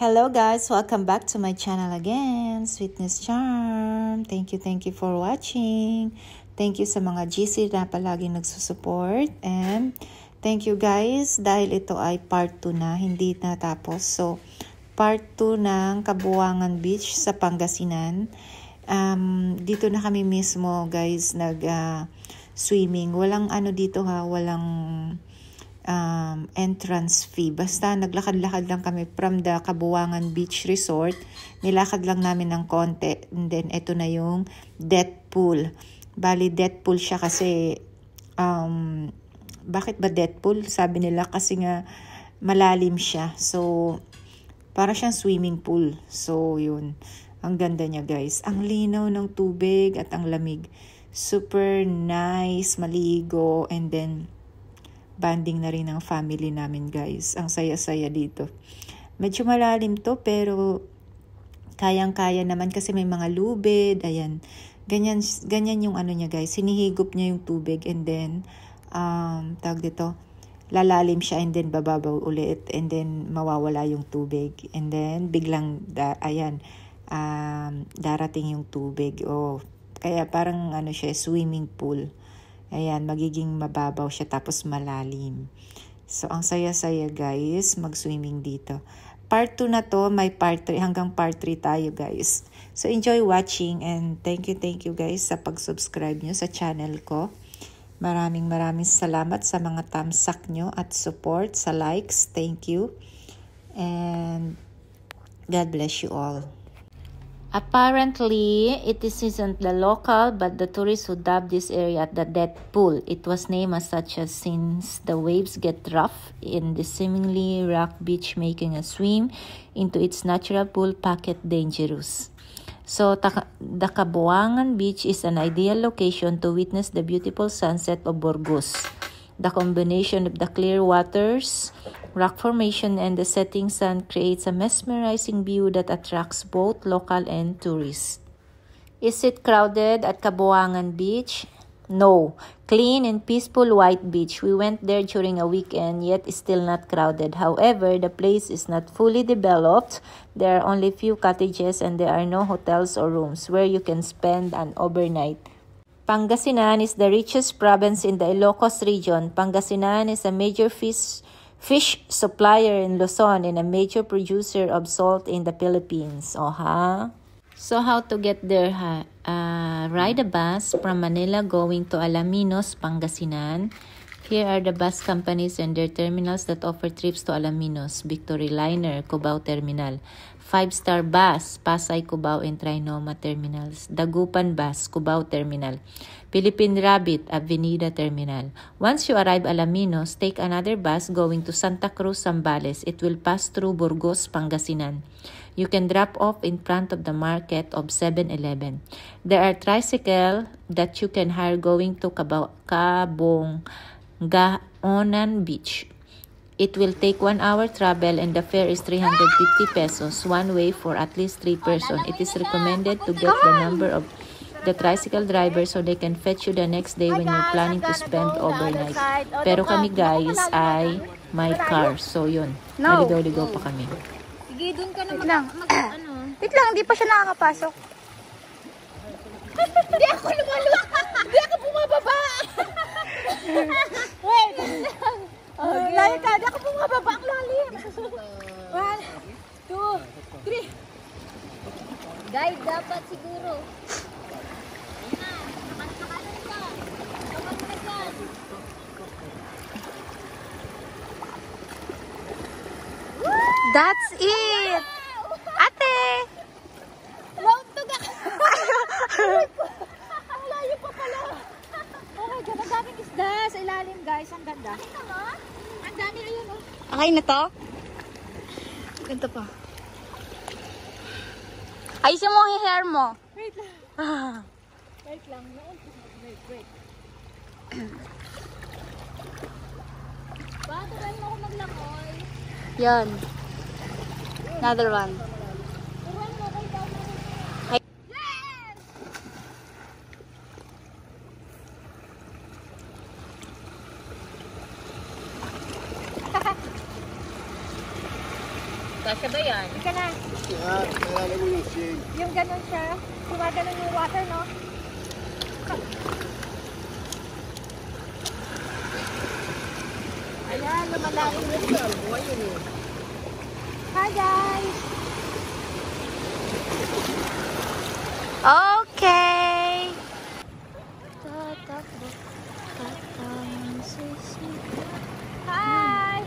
Hello guys, welcome back to my channel again, Sweetness Charm. Thank you for watching. Thank you sa mga GC na palaging nagsusupport. And thank you guys dahil ito ay part 2 na, hindi natapos. So, part 2 ng Kabuangan Beach sa Pangasinan. Dito na kami mismo guys nag-swimming. Walang ano dito ha, walang entrance fee. Basta naglakad-lakad lang kami from the Kabuangan Beach Resort. Nilakad lang namin ng konti. And then, ito na yung death pool. Bali, death pool siya kasi, bakit ba death pool? Sabi nila kasi nga malalim siya. So, para siyang swimming pool. So, yun. Ang ganda niya guys. Ang linaw ng tubig at ang lamig. Super nice, maligo. And then, banding na rin ng family namin guys. Ang saya-saya dito. Medyo malalim to pero kayang-kaya naman kasi may mga lubid. Ayan. Ganyan yung ano niya guys. Sinihigop niya yung tubig and then tawag dito, lalalim siya and then bababaw ulit and then mawawala yung tubig. And then biglang darating yung tubig. Kaya parang ano siya, swimming pool. Ayan, magiging mababaw siya tapos malalim. So, ang saya-saya guys, mag-swimming dito. Part 2 na to, may part 3, hanggang part 3 tayo guys. So, enjoy watching and thank you guys sa pag-subscribe nyo sa channel ko. Maraming salamat sa mga thumbs-up nyo at support, sa likes. Thank you. And God bless you all. Apparently, it isn't the local but the tourists who dubbed this area at the death pool. It was named as such since the waves get rough in the seemingly rock beach, making a swim into its natural pool pocket dangerous. So, the Kabuangan Beach is an ideal location to witness the beautiful sunset of Burgos. The combination of the clear waters, rock formation, and the setting sun creates a mesmerizing view that attracts both local and tourists. Is it crowded at Kabuangan Beach? No. Clean and peaceful white beach. We went there during a weekend, yet still not crowded. However, the place is not fully developed. There are only few cottages and there are no hotels or rooms where you can spend an overnight. Pangasinan is the richest province in the Ilocos region. Pangasinan is a major fish supplier in Luzon and a major producer of salt in the Philippines. So how to get there? Ride a bus from Manila going to Alaminos, Pangasinan. Here are the bus companies and their terminals that offer trips to Alaminos: Victory Liner, Cubao Terminal; 5-Star Bus, Pasay, Cubao and Trinoma Terminals; Dagupan Bus, Cubao Terminal; Philippine Rabbit, Avenida Terminal. Once you arrive Alaminos, take another bus going to Santa Cruz, Zambales. It will pass through Burgos, Pangasinan. You can drop off in front of the market of 7-Eleven. There are tricycles that you can hire going to Kabongaonan Beach. It will take 1 hour travel and the fare is 350 pesos one way for at least 3 persons. It is recommended to get the number of the tricycle driver so they can fetch you the next day when you're planning to spend overnight. Pero kami guys ay may car. So yun, naligaw-ligaw pa kami. Sige, dun ka na Wait lang, hindi pa siya nakakapasok. Hindi ako lumaluk. Hindi ako bumababa. Wait. Layo ka. Hindi ako bumababa. Ang lalim. 1, 2, 3. Guide dapat siguro. That's it! Ate! Long to ka! Ang layo pa pala! Oh my God, ang daming isda sa ilalim guys. Ang ganda. Ang dami ayun oh. Okay na to? Ganito pa. Ayusin mo yung hair mo. Wait lang. Wait lang. Wait. Patuloy mo ako maglangoy. Yan. Another one. Turuan mo kay Tama. Yes! Kasya ba yan? Ika na. Yung ganun siya. Gumaganon yung water, no? Ayan, lumalalim yun. Hi, guys! Okay. Hi!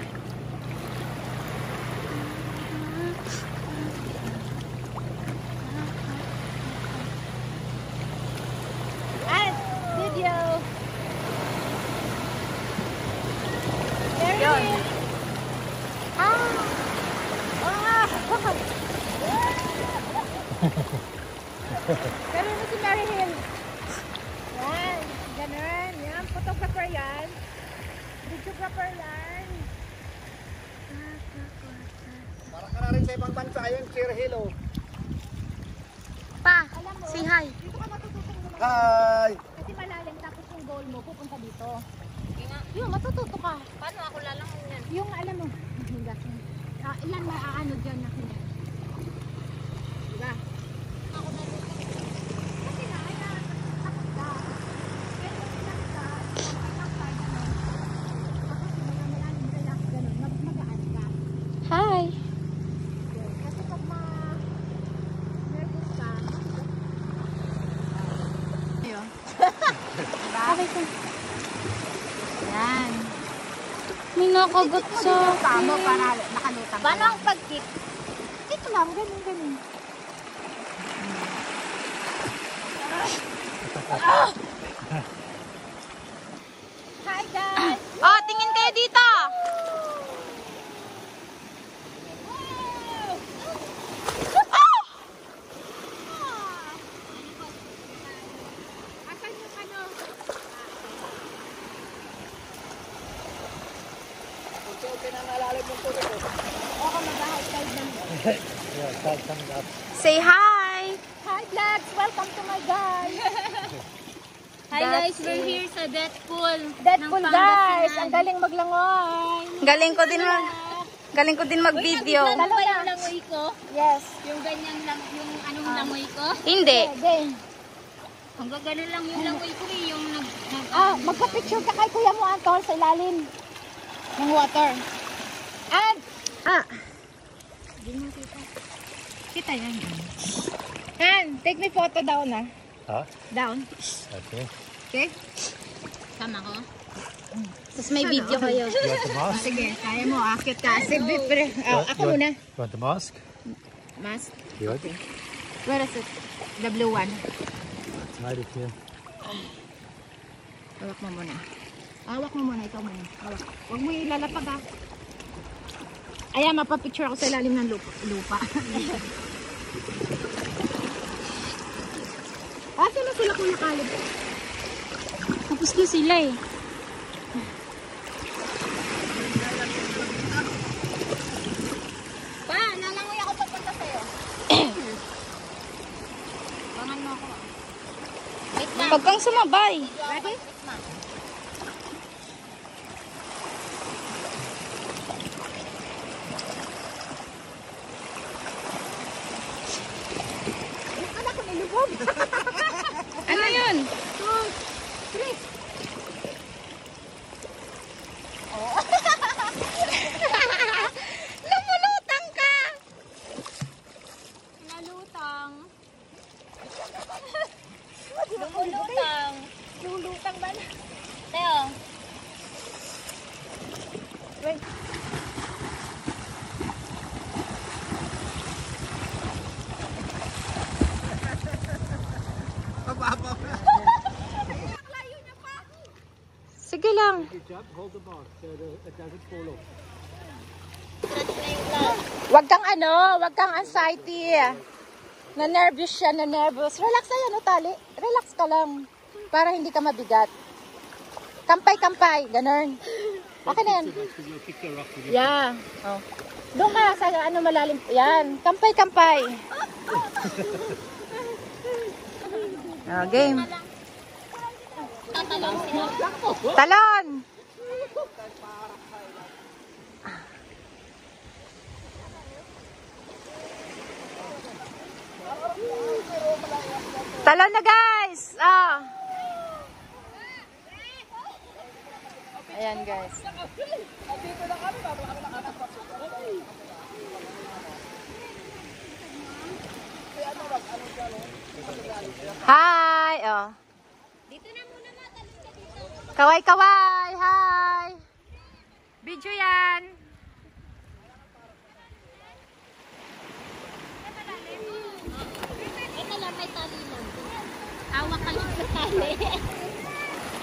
And video. There it is. Pero mo si Mary Hill. Yan. Ganun. Yan. Photographer yan. Videographer yan. Para ka na rin sa ibang bansa yun, Cherry Hill, oh. Pa, say hi. Dito ka matututong gumawa. Hi! Kasi malalim. Tapos yung goal mo, pupunta dito. Yung matututo ka. Paano ako lalangon yan? Yung alam mo. Ilan maaano dyan na kanya. Diba? Ako na rin. Kasi na, takot ka. Pero relax ka. Relax ka, gano'n. Tapos malalim, relax, gano'n. Magaan ka. Hi. Kasi pag nervous ka, ayun. Okay ko. Yan. May nakagat sa Tama para nakalutang. Paano ang pag-kick? Ito lang, ganun, ganun. Hi guys! Oh, tingin kayo dito. Asan yung ano? Unti-unti na nalalim yung tubig, oh. Ako mag-high tide lang. Yeah, tag coming up. Say hi. Hi vlogs! Welcome to my guys! Hi guys, we're here sa Deadpool. Deadpool guys! Ang galing maglangoy! Galing ko din mag-video. Dalawa Ba na. yung langoy ko? Yes. Yung ganyan lang, yung anong langoy ko? Hindi. Okay. Hanggang ganun lang yung langoy ko eh, yung Magka-picture ka kay Kuya mo, Antol, sa ilalim ng water. And, Kita yan. Han, take me photo down na. Ha? Down. Okay. Okay? Sama ko? Tapos may video kayo. You want the mask? Sige, kaya mo, akit ka. Sige, pre. Ako muna. You want the mask? Mask. You want it? Where is it? The blue one. It's right up here. Hawak mo muna. Hawak mo muna, ikaw muna. Hawak. Huwag mo ilalapag ha. Ayan, mapapicture ako sa ilalim ng lupa. Asa na sila Kuya Caleb? Tapos na sila eh. Pa, nalangoy ako pagpunta sa'yo. Bangan mo ako. Wait lang. Huwag kang sumabay. Ready? Anak ko nilubog. Ano yun? 2, 3. Lumulutang ka! Nalutang. Lumulutang. Lumulutang ba na? Teo. Wait. Sige lang. Good job. Hold the mask so it doesn't fall off. Wag kang anxiety. Na-nervous siya, na-nervous. Relax na yan, tali. Relax ka lang. Para hindi ka mabigat. Kampay-kampay, ganun. Okay na yan. You'll pick the rock with Yeah. Oh. Doon ka sa ano malalim. Yan. Kampay-kampay. Game. Tatalon sila. Talon! Talon na guys! Oh. Ayan guys. Hi! Oh. Dito na muna matalon ka dito. Kaway-kaway! Hi! Video yan! Ito lang, may tali lang. Hawak ka lang sa tali.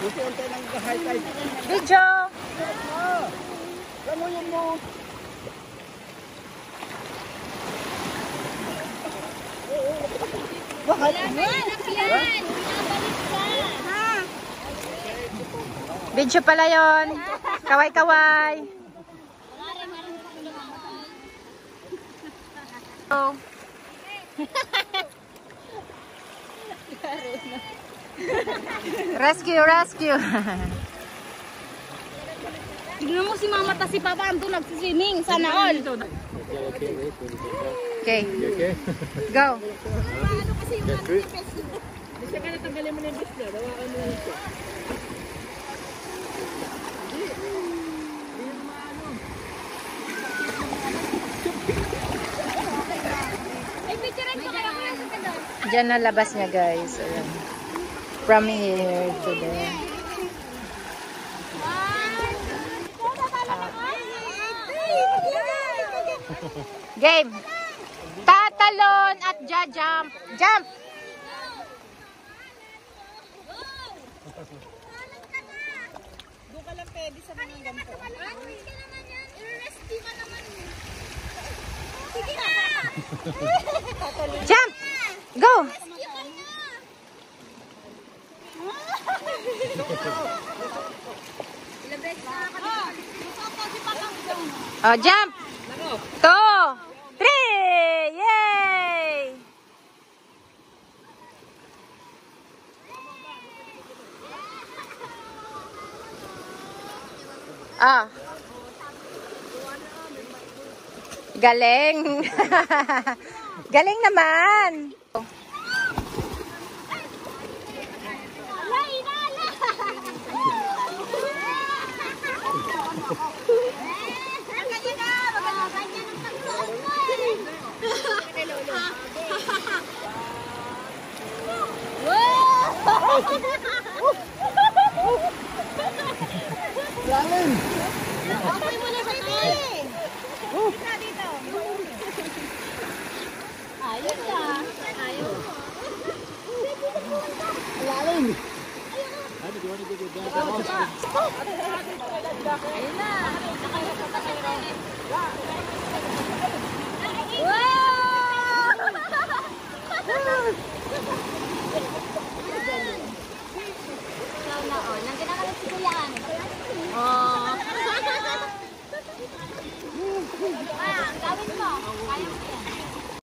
Unti-unti lang high tide. Video! Gamuyin mo. Wala na yan. Pinabalik ka. Video pala yon. Kaway-kaway! Oh. Rescue, rescue. Tignan mo si mama ta si papa ando nagsiswimming. Sana all. Okay. Go. Ay, picturean ko kayo kung nasa ka doon. Diyan na labas niya guys. Ayan. From here to there. Game. Tatalon at jump. Jump. Doon ka lang pwede sa mga ganito. I-rescue ka naman. Sige na. Jump. Go. Rescue ka na. Oh, jump. 2, 3. Yay. Ah. Galing. Galing naman. Ala, inala. Ganyan na. Ganyan ang pagsuot mo eh. Galing. Okay mo na sa tayo. Dito. Ayos ah. Ayos. Galing. Ayun na.